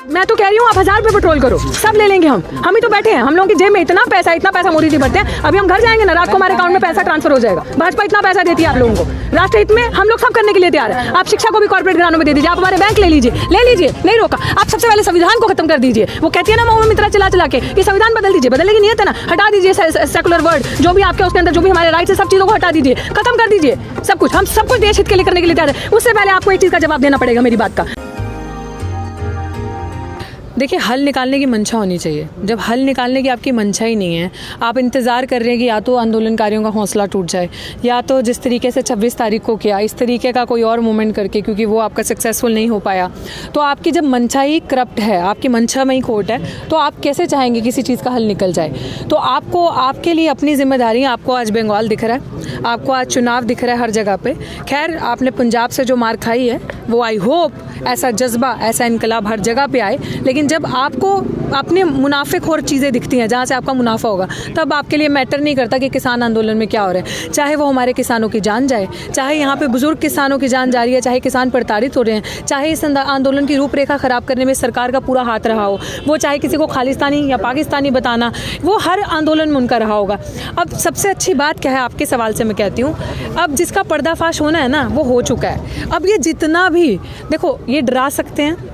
मैं तो कह रही हूँ आप 1000 रुपये पेट्रोल करो, सब ले लेंगे हम ही तो बैठे हैं, हम लोगों की जेब में इतना पैसा मोदी जी भरते हैं। अभी हम घर जाएंगे ना, रात को हमारे अकाउंट में पैसा ट्रांसफर हो जाएगा। भाजपा इतना पैसा देती है आप लोगों को, राष्ट्र हित में हम लोग सब करने के लिए तैयार है। आप शिक्षा को भी कॉर्पोरेट घरानों में दे दीजिए, आप हमारे बैंक ले लीजिए, नहीं रोका। आप सबसे पहले संविधान को खत्म कर दीजिए। वो कहती है ना मऊ में मित्रा चला के कि संविधान बदल दीजिए, बदलने की नियत है ना, हटा दीजिए सेकुलर वर्ड, जो भी आपके उसके अंदर जो भी हमारे राइट्स है, सब चीज़ों को हटा दीजिए, खत्म कर दीजिए सब कुछ। हम सब कुछ देश हित के लिए करने के लिए तैयार है। उससे पहले आपको एक चीज़ का जवाब देना पड़ेगा मेरी बात का। देखिए, हल निकालने की मंशा होनी चाहिए। जब हल निकालने की आपकी मंशा ही नहीं है, आप इंतज़ार कर रहे हैं कि या तो आंदोलनकारियों का हौसला टूट जाए, या तो जिस तरीके से 26 तारीख को किया इस तरीके का कोई और मूवमेंट करके, क्योंकि वो आपका सक्सेसफुल नहीं हो पाया, तो आपकी जब मंशा ही करप्ट है, आपकी मंशा में ही खोट है, तो आप कैसे चाहेंगे किसी चीज़ का हल निकल जाए। तो आपको, आपके लिए अपनी जिम्मेदारी, आपको आज बंगाल दिख रहा है, आपको आज चुनाव दिख रहा है हर जगह पे। खैर, आपने पंजाब से जो मार खाई है वो आई होप ऐसा जज्बा, ऐसा इनकलाब हर जगह पे आए। लेकिन जब आपको अपने मुनाफेखोर चीज़ें दिखती हैं जहाँ से आपका मुनाफा होगा, तब आपके लिए मैटर नहीं करता कि किसान आंदोलन में क्या हो रहा है। चाहे वो हमारे किसानों की जान जाए, चाहे यहाँ पे बुजुर्ग किसानों की जान जा रही है, चाहे किसान प्रताड़ित हो रहे हैं, चाहे इस आंदोलन की रूपरेखा ख़राब करने में सरकार का पूरा हाथ रहा हो, वो चाहे किसी को खालिस्तानी या पाकिस्तानी बताना, वो हर आंदोलन में उनका रहा होगा। अब सबसे अच्छी बात क्या है, आपके सवाल से मैं कहती हूँ, अब जिसका पर्दाफाश होना है ना वो हो चुका है। अब ये जितना भी, देखो, ये डरा सकते हैं,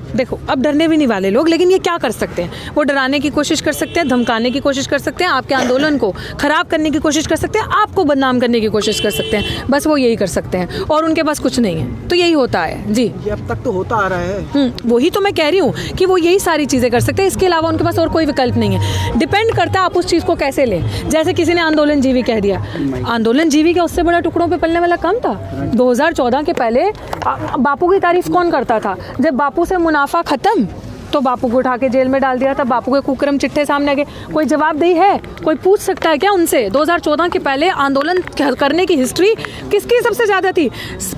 देखो अब डरने भी नहीं वाले लोग, लेकिन ये क्या कर सकते हैं, वो डराने की कोशिश कर सकते हैं, धमकाने की कोशिश कर सकते हैं, आपके आंदोलन को खराब करने की कोशिश कर सकते हैं, आपको बदनाम करने की कोशिश कर सकते हैं। बस वो यही कर सकते हैं और उनके पास कुछ नहीं है। तो यही होता है जी, ये अब तक तो होता आ रहा है। वही तो मैं कह रही हूँ कि वो यही सारी चीज़ें कर सकते हैं, इसके अलावा उनके पास और कोई विकल्प नहीं है। डिपेंड करता है आप उस चीज़ को कैसे लें। जैसे किसी ने आंदोलन जीवी कह दिया, आंदोलन जीवी क्या उससे बड़ा टुकड़ों पे पलने वाला काम था। 2014 के पहले बापू की तारीफ कौन करता था? जब बापू से मुनाफा खत्म तो बापू को उठा के जेल में डाल दिया था, बापू के कुकर्म चिट्ठे सामने आ गए। कोई जवाबदेही है? कोई पूछ सकता है क्या उनसे? 2014 के पहले आंदोलन करने की हिस्ट्री किसकी सबसे ज़्यादा थी?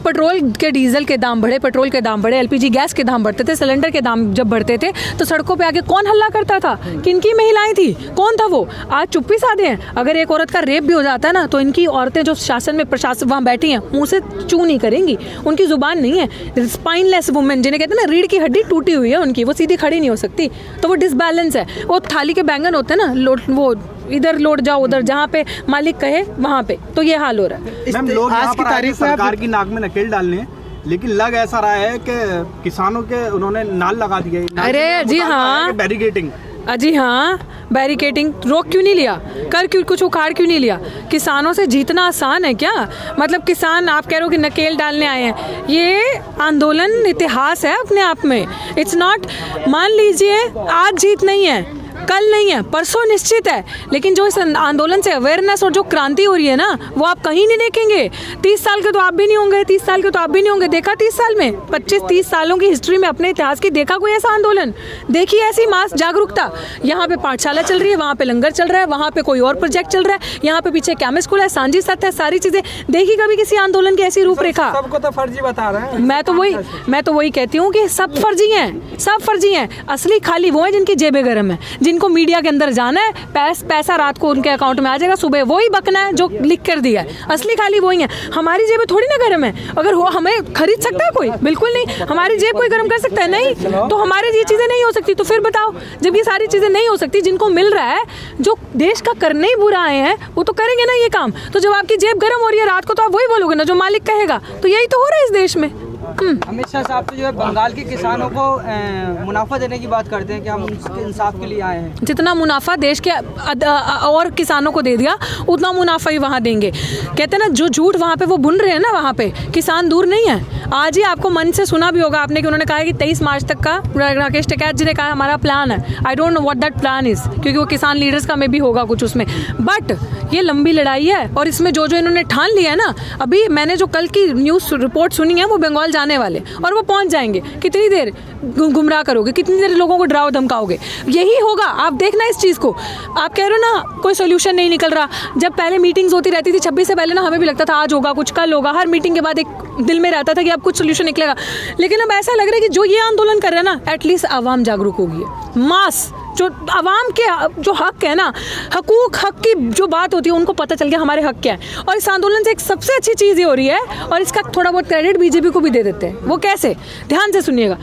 पेट्रोल के डीजल के दाम बढ़े, पेट्रोल के दाम बढ़े, LPG गैस के दाम बढ़ते थे, सिलेंडर के दाम जब बढ़ते थे तो सड़कों पे आके कौन हल्ला करता था? किनकी महिलाएं थी? कौन था वो? आज चुप्पी साधे हैं। अगर एक औरत का रेप भी हो जाता है ना, तो इनकी औरतें जो शासन में प्रशासन वहाँ बैठी हैं मुँह से चू नहीं करेंगी, उनकी जुबान नहीं है। स्पाइनलेस वुमेन जिन्हें कहते हैं ना, रीढ़ की हड्डी टूटी हुई है उनकी, वो सीधी खड़ी नहीं हो सकती, तो वो डिसबैलेंस है। वो थाली के बैंगन होते हैं ना, वो इधर लौट जाओ उधर, जहाँ पे मालिक कहे वहाँ पे, तो ये हाल हो रहा है। मैम, लोग आज की तारीख सरकार की नाक में नकेल डालने, लेकिन लग ऐसा रहा है कि किसानों के उन्होंने नाल लगा दिया। अरे जी हाँ, बैरिकेडिंग, जी हाँ, बैरिकेडिंग रोक क्यों नहीं लिया? कर क्यों, कुछ उखाड़ क्यों नहीं लिया? किसानों से जीतना आसान है क्या? मतलब किसान, आप कह रहे हो कि नकेल डालने आए हैं, ये आंदोलन इतिहास है अपने आप में। इट्स नॉट, मान लीजिए आज जीत नहीं है, कल नहीं है, परसों निश्चित है, लेकिन जो इस आंदोलन से अवेयरनेस और जो क्रांति हो रही है ना, वो आप कहीं नहीं देखेंगे। 30 साल के तो आप भी नहीं होंगे, 30 साल के तो आप भी नहीं होंगे। देखा 30 साल में, 25-30 सालों की हिस्ट्री में अपने इतिहास की देखा कोई ऐसा आंदोलन? देखी ऐसी मास जागरूकता? यहाँ पे पाठशाला चल रही है, वहाँ पे लंगर चल रहा है, वहाँ पे कोई और प्रोजेक्ट चल रहा है, यहाँ पे पीछे कैमिस्ट स्कूल है, सांझी सत्य है, सारी चीजें देखी कभी किसी आंदोलन की ऐसी रूपरेखा? सबको तो फर्जी बता रहे हैं। मैं तो वही कहती हूँ कि सब फर्जी हैं, सब फर्जी हैं। असली खाली वो है जिनकी जेबें गर्म है, जिनको मीडिया के अंदर जाना है, पैसा रात को उनके अकाउंट में आ जाएगा, सुबह वही बकना है जो लिख कर दिया है। असली खाली वही है। हमारी जेबें थोड़ी ना गर्म है। अगर वो हमें खरीद सकता है कोई? बिल्कुल नहीं। हमारी जेब कोई गर्म कर सकता है? नहीं। तो हमारी ये चीजें नहीं हो सकती, तो फिर बताओ, जब ये सारी चीजें नहीं हो सकती, जिनको मिल रहा है, जो देश का करने ही बुरा आए हैं, वो तो करेंगे ना ये काम। तो जब आपकी जेब गर्म हो रही है रात को, तो आप वही बोलोगे ना जो मालिक कहेगा। तो यही तो हो रहा है इस देश में। अमित शाह साहब तो जो है बंगाल के किसानों को मुनाफा देने की बात करते हैं कि हम उनके इंसाफ के लिए आए हैं। जितना मुनाफा देश के और किसानों को दे दिया, उतना मुनाफा ही वहाँ देंगे। कहते हैं ना, जो झूठ वहाँ पे वो बुन रहे हैं ना, वहाँ पे किसान दूर नहीं है। आज ही आपको मन से सुना भी होगा आपने कि उन्होंने कहा है कि 23 मार्च तक का, राकेश टिकैत जी ने कहा हमारा प्लान है। I don't know what that plan is, क्योंकि वो किसान लीडर्स का में भी होगा कुछ उसमें। बट ये लंबी लड़ाई है और इसमें जो इन्होंने ठान लिया है ना, अभी मैंने जो कल की न्यूज़ रिपोर्ट सुनी है, वो बंगाल जाने वाले और वो पहुंच जाएंगे। कितनी देर गुमराह करोगे? कितनी देर लोगों को डराओ धमकाओगे? यही होगा। आप देखना इस चीज़ को। आप कह रहे हो ना कोई सोल्यूशन नहीं निकल रहा। जब पहले मीटिंग्स होती रहती थी 26 से पहले ना, हमें भी लगता था आज होगा कुछ, कल होगा। हर मीटिंग के बाद एक दिल में रहता था कि अब कुछ सोल्यूशन निकलेगा। लेकिन अब ऐसा लग रहा है कि जो ये आंदोलन कर रहे हैं ना, एटलीस्ट आवाम जागरूक होगी। मास जो आवाम के जो हक है ना, हक की जो बात होती है, उनको पता चल गया हमारे हक क्या है। और इस आंदोलन से एक सबसे अच्छी चीज़ ये हो रही है, और इसका थोड़ा बहुत क्रेडिट बीजेपी को भी दे देते हैं। वो कैसे? ध्यान से सुनिएगा।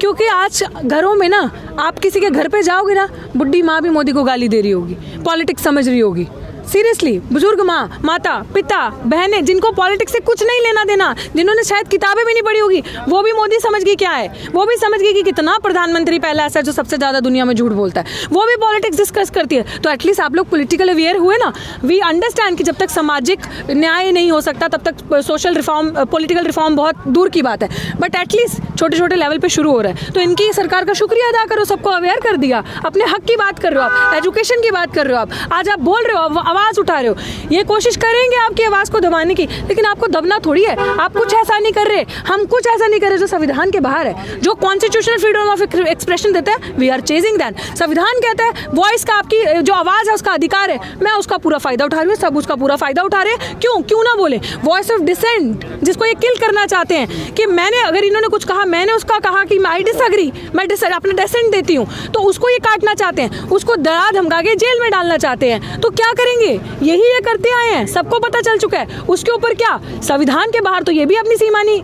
क्योंकि आज घरों में ना, आप किसी के घर पे जाओगे ना, बुढ़ी माँ भी मोदी को गाली दे रही होगी, पॉलिटिक्स समझ रही होगी। सीरियसली, बुजुर्ग माँ, माता, पिता, बहनें, जिनको पॉलिटिक्स से कुछ नहीं लेना देना, जिन्होंने शायद किताबें भी नहीं पढ़ी होगी, वो भी मोदी समझ गई क्या है। वो भी समझ गई कि कितना प्रधानमंत्री पहला ऐसा है जो सबसे ज़्यादा दुनिया में झूठ बोलता है। वो भी पॉलिटिक्स डिस्कस करती है। तो एटलीस्ट आप लोग पॉलिटिकल अवेयर हुए ना। वी अंडरस्टैंड कि जब तक सामाजिक न्याय नहीं हो सकता तब तक सोशल रिफॉर्म, पॉलिटिकल रिफॉर्म बहुत दूर की बात है। बट एटलीस्ट छोटे छोटे लेवल पे शुरू हो रहा है। तो इनकी सरकार का शुक्रिया अदा करो, सबको अवेयर कर दिया, अपने हक की बात कर रहे हो आप, एजुकेशन की बात कर रहे हो आप, आज आप बोल रहे हो, आवाज़ उठा रहे हो। ये कोशिश करेंगे आपकी आवाज़ को दबाने की, लेकिन आपको दबना थोड़ी है। आप कुछ ऐसा नहीं कर रहे, हम कुछ ऐसा नहीं कर रहे जो संविधान के बाहर है, जो कॉन्स्टिट्यूशनल फ्रीडम ऑफ एक्सप्रेशन देता है। We are chasing that. संविधान कहता है वॉइस का, आपकी जो आवाज़ है उसका अधिकार है, मैं उसका पूरा फायदा उठा रही हूँ, सब उसका पूरा फायदा उठा रहे हैं। क्यों ना बोले? वॉइस ऑफ डिसेंट, जिसको ये किल करना चाहते हैं कि मैंने, अगर इन्होंने कुछ कहा, मैंने उसका कहा कि आई डिसएग्री, मैं अपना डिसेंट देती हूँ, तो उसको ये काटना चाहते हैं, उसको डरा धमका के जेल में डालना चाहते हैं। तो क्या करेंगे? यही ये करते आए हैं, सबको पता चल चुका है। उसके ऊपर क्या, संविधान के बाहर तो ये भी अपनी सीमा नहीं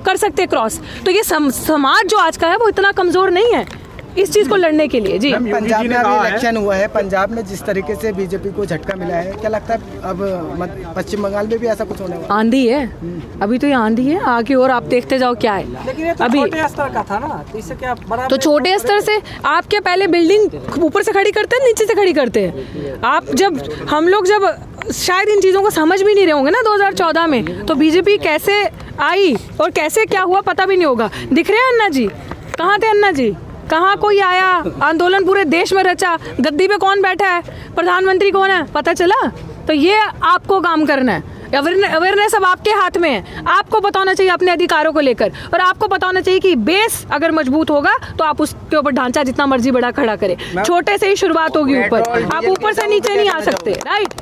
कर सकते क्रॉस। तो ये समाज जो आज का है वो इतना कमजोर नहीं है इस चीज को लड़ने के लिए। जी, पंजाब में अभी इलेक्शन हुआ है, पंजाब में जिस तरीके से बीजेपी को झटका मिला है, क्या लगता है अब पश्चिम बंगाल में भी ऐसा कुछ होने वाला? आंधी है अभी, तो ये आंधी है आगे, और आप देखते जाओ क्या है। लेकिन ये तो अभी छोटे स्तर का था ना, तो इससे क्या बड़ा? तो छोटे स्तर से आप क्या पहले बिल्डिंग ऊपर से खड़ी करते हैं, नीचे से खड़ी करते हैं? आप जब, हम लोग जब शायद इन चीज़ों को समझ भी नहीं रहे होंगे ना 2014 में, तो बीजेपी कैसे आई और कैसे क्या हुआ पता भी नहीं होगा। दिख रहे हैं अन्ना जी? कहाँ थे अन्ना जी? कहाँ कोई आया? आंदोलन पूरे देश में रचा, गद्दी पे कौन बैठा है, प्रधानमंत्री कौन है, पता चला? तो ये आपको काम करना है। अवेयरनेस अब आपके हाथ में है। आपको पता होना चाहिए अपने अधिकारों को लेकर, और आपको पता होना चाहिए कि बेस अगर मजबूत होगा तो आप उसके ऊपर ढांचा जितना मर्जी बड़ा खड़ा करें। छोटे से ही शुरुआत होगी, ऊपर आप ऊपर से नीचे नहीं आ सकते। राइट?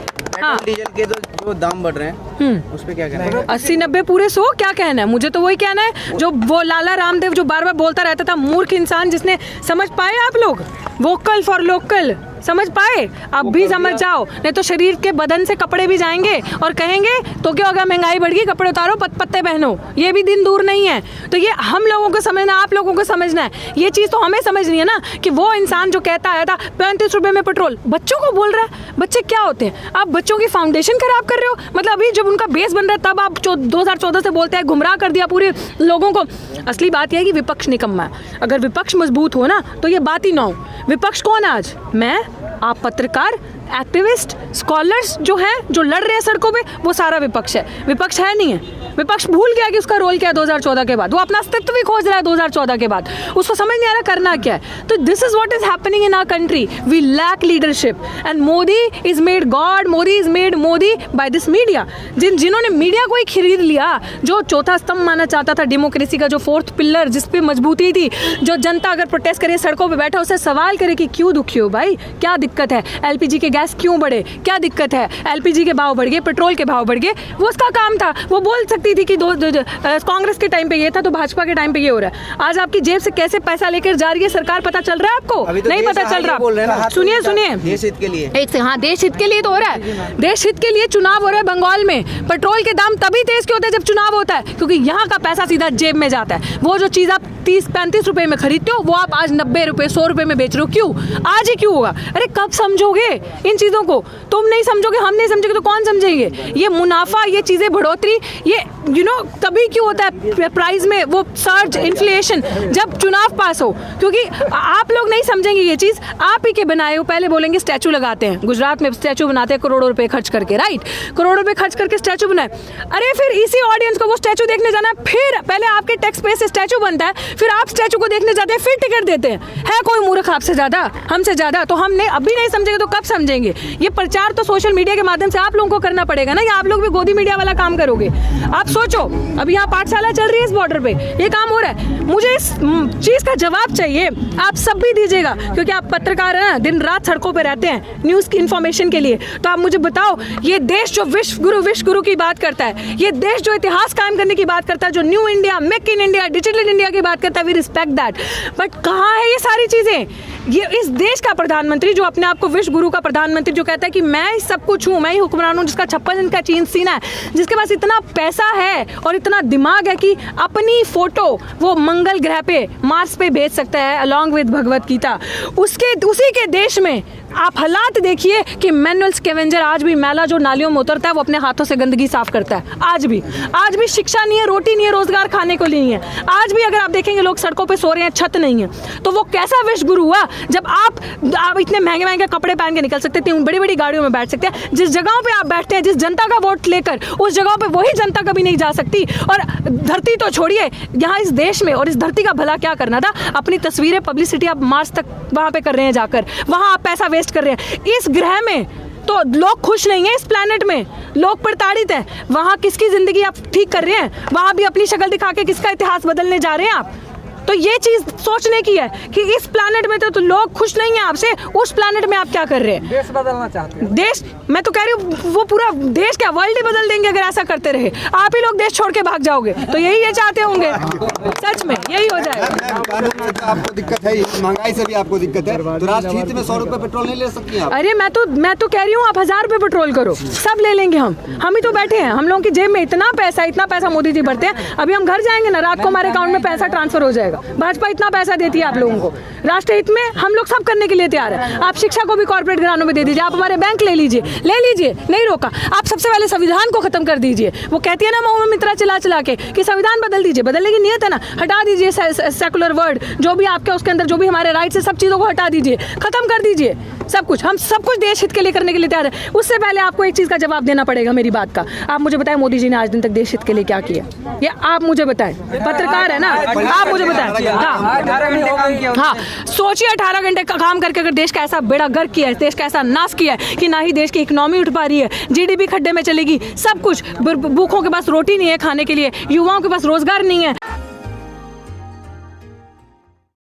हाँ, डीजल के तो जो दाम बढ़ रहे हैं उस पे क्या कहना है? 80-90 पूरे 100, क्या कहना है? मुझे तो वही कहना है जो वो लाला रामदेव जो बार बार बोलता रहता था, मूर्ख इंसान, जिसने समझ पाए आप लोग वोकल फॉर लोकल, समझ पाए? अब भी समझ जाओ, नहीं तो शरीर के बदन से कपड़े भी जाएंगे और कहेंगे तो क्या होगा, महंगाई बढ़ गई, कपड़े उतारो, पत्ते पहनो। ये भी दिन दूर नहीं है। तो ये हम लोगों को समझना, आप लोगों को समझना है। ये चीज़ तो हमें समझनी है ना कि वो इंसान जो कहता आया था 35 रुपये में पेट्रोल, बच्चों को बोल रहा है। बच्चे क्या होते हैं? आप बच्चों की फाउंडेशन खराब कर रहे हो। मतलब अभी जब उनका बेस बन रहा है तब आप 2014 से बोलते हैं, गुमराह कर दिया पूरे लोगों को। असली बात यह है कि विपक्ष निकम्मा है। अगर विपक्ष मजबूत हो ना तो ये बात ही ना हो। विपक्ष कौन है आज? मैं, आप पत्रकार, एक्टिविस्ट, स्कॉलर्स जो हैं, जो लड़ रहे हैं सड़कों पे, वो सारा विपक्ष है। विपक्ष है नहीं है। विपक्ष भूल गया कि उसका रोल क्या है 2014 के बाद। वो अपना अस्तित्व भी खोज रहा है 2014 के बाद। उसको समझ नहीं आ रहा करना क्या है। तो this is what is happening in our country. We lack leadership and Modi is made god, Modi is made Modi by this media. जिन्होंने मीडिया को ही खरीद लिया, जो चौथा स्तंभ माना चाहता था डेमोक्रेसी का, जो फोर्थ पिलर जिस पे मजबूती थी, जो जनता अगर प्रोटेस्ट करे सड़कों पर बैठा उससे सवाल करे कि क्यों दुखी हो भाई, क्या दिक्कत है, एलपीजी के गैस क्यों बढ़े, क्या दिक्कत है, एलपीजी के भाव बढ़ गए, पेट्रोल के भाव बढ़ गए, वो उसका काम था। वो बोल सकती थी कि कांग्रेस के टाइम पे ये था तो भाजपा के टाइम पे ये हो रहा है। आज आपकी जेब से कैसे पैसा लेकर जा रही है सरकार, पता चल रहा है आपको? तो नहीं पता चल रहा। सुनिए देश हित के लिए, एक से, हाँ, देश हित के लिए तो हो रहा है। देश हित के लिए चुनाव हो रहा है बंगाल में। पेट्रोल के दाम तभी तेज क्यों होते हैं जब चुनाव होता है, क्योंकि यहाँ का पैसा सीधा जेब में जाता है। वो जो चीज़ आप 30-35 रुपए में खरीदते हो वो आप आज 90 रुपए 100 रुपए में बेच रहे हो। क्यों? आज ही क्यों होगा? अरे कब समझोगे इन चीज़ों को? तुम नहीं समझोगे, हम नहीं समझेंगे तो कौन समझेंगे? ये मुनाफा, ये चीज़ें बढ़ोतरी, ये तभी क्यों होता है प्राइस में वो सर्ज, इन्फ्लेशन, जब चुनाव पास हो। क्योंकि आप लोग नहीं समझेंगे ये चीज़, आप ही के बनाए हो। पहले बोलेंगे स्टैचू लगाते हैं, गुजरात में स्टैचू बनाते हैं करोड़ों रुपए खर्च करके, राइट? करोड़ों रुपए खर्च करके स्टैचू बनाए। अरे फिर इसी ऑडियंस को वो स्टैचू देखने जाना है, फिर पहले आपके टैक्स पे से स्टैचू बनता है, फिर आप स्टैचू को देखने जाते हैं, फिर टिकट देते हैं। है कोई मूर्ख आपसे ज़्यादा, हमसे ज़्यादा? तो हमने अभी नहीं समझेंगे तो कब समझेंगे? ये प्रचार तो सोशल मीडिया के माध्यम से आप लोगों को करना पड़ेगा ना, या आप लोग भी गोदी मीडिया वाला काम करोगे? आप सोचो, अभी यहाँ पाठशाला चल रही है, इस बॉर्डर पे ये काम हो रहा है। मुझे इस चीज़ का जवाब चाहिए, आप सब भी दीजिएगा, क्योंकि आप पत्रकार हैं, दिन रात सड़कों पे रहते हैं न्यूज़ की इन्फॉर्मेशन के लिए। तो आप मुझे बताओ, ये देश जो विश्व गुरु की बात करता है, ये देश जो इतिहास कायम करने की बात करता है, जो new India, make in India, digital India की बात करता है, वी रिस्पेक्ट दैट। बट कहाँ है ये सारी चीज़ें? ये इस देश का प्रधानमंत्री जो अपने आप को विश्व गुरु का प्रधानमंत्री जो कहता है कि मैं ही सब कुछ हूँ, मैं ही हुक्मरान हूँ, जिसका 56 इंच का चीन सीना है, जिसके पास इतना पैसा है और इतना दिमाग है कि अपनी फोटो वो मंगल ग्रह पे, मार्स पे भेज सकता है अलॉन्ग विद भगवत गीता, उसी के देश में आप हालात देखिए कि मैनुअल स्कैवेंजर आज भी मैला जो नालियों में उतरता है वो अपने हाथों से गंदगी साफ करता है। आज भी शिक्षा नहीं है, रोटी नहीं है, रोजगार खाने को नहीं है। आज भी अगर आप देखेंगे लोग सड़कों पे सो रहे हैं, छत नहीं है। तो वो कैसा विश्व गुरु हुआ जब आप इतने महंगे महंगे कपड़े पहन के निकल सकते हैं, बड़ी बड़ी गाड़ियों में बैठ सकते हैं। जिस जगहों पे आप बैठते हैं, जिस जनता का वोट लेकर, उस जगहों पे वही जनता कभी नहीं जा सकती। और धरती तो छोड़िए, यहाँ इस देश में और इस धरती का भला क्या करना था? अपनी तस्वीरें, पब्लिसिटी आप मार्स तक वहां पे कर रहे हैं, जाकर वहां आप पैसा वेस्ट कर रहे हैं। इस ग्रह में तो लोग खुश नहीं है, इस प्लेनेट में लोग प्रताड़ित हैं। वहां किसकी जिंदगी आप ठीक कर रहे हैं? वहां भी अपनी शक्ल दिखा के किसका इतिहास बदलने जा रहे हैं आप? तो ये चीज सोचने की है कि इस प्लैनेट में तो लोग खुश नहीं है आपसे, उस प्लैनेट में आप क्या कर रहे हैं? देश बदलना चाहते हैं। देश, मैं तो कह रही हूँ वो पूरा देश क्या वर्ल्ड ही बदल देंगे अगर ऐसा करते रहे। आप ही लोग देश छोड़ के भाग जाओगे, तो यही ये चाहते होंगे। सच में यही हो जाएगा। आपको दिक्कत है, महंगाई से भी आपको दिक्कत है, तो राष्ट्रीय हित में 100 रुपए पेट्रोल नहीं ले सकती हैं आप? अरे मैं तो कह रही हूँ आप 1000 रुपए पेट्रोल करो, सब ले लेंगे हम ही तो बैठे हैं। हम लोगों की जेब में इतना पैसा मोदी जी भरते हैं। अभी हम घर जाएंगे ना, रात को हमारे अकाउंट में पैसा ट्रांसफर हो जाएगा। भाजपा इतना पैसा देती है आप लोगों को, राष्ट्र हित में हम लोग सब करने के लिए तैयार है। आप शिक्षा को भी कॉर्पोरेट घरानों में दे दीजिए, आप हमारे बैंक ले लीजिए, नहीं रोका। आप सबसे पहले संविधान को खत्म कर दीजिए। वो कहती है ना महुआ मित्रा चला के कि संविधान बदल दीजिए, बदलने की नियत है ना, हटा दीजिए सेकुलर वर्ड जो भी आपके उसके अंदर जो भी हमारे राइट्स है, सब चीजों को हटा दीजिए, खत्म कर दीजिए सब कुछ। हम सब कुछ देश हित के लिए करने के लिए तैयार है। उससे पहले आपको एक चीज का जवाब देना पड़ेगा मेरी बात का। आप मुझे बताएं मोदी जी ने आज दिन तक देश हित के लिए क्या किया, ये आप मुझे बताएं। पत्रकार है ना, आप मुझे बताएं। 18 घंटे काम किया। हाँ, सोचिए 18 घंटे का काम करके अगर देश का ऐसा बेड़ा गर्क किया है, देश का ऐसा नाश किया है कि ना ही देश की इकोनॉमी उठ पा रही है, जीडीपी खड्डे में चलेगी, सब कुछ, भूखों के पास रोटी नहीं है खाने के लिए, युवाओं के पास रोजगार नहीं है।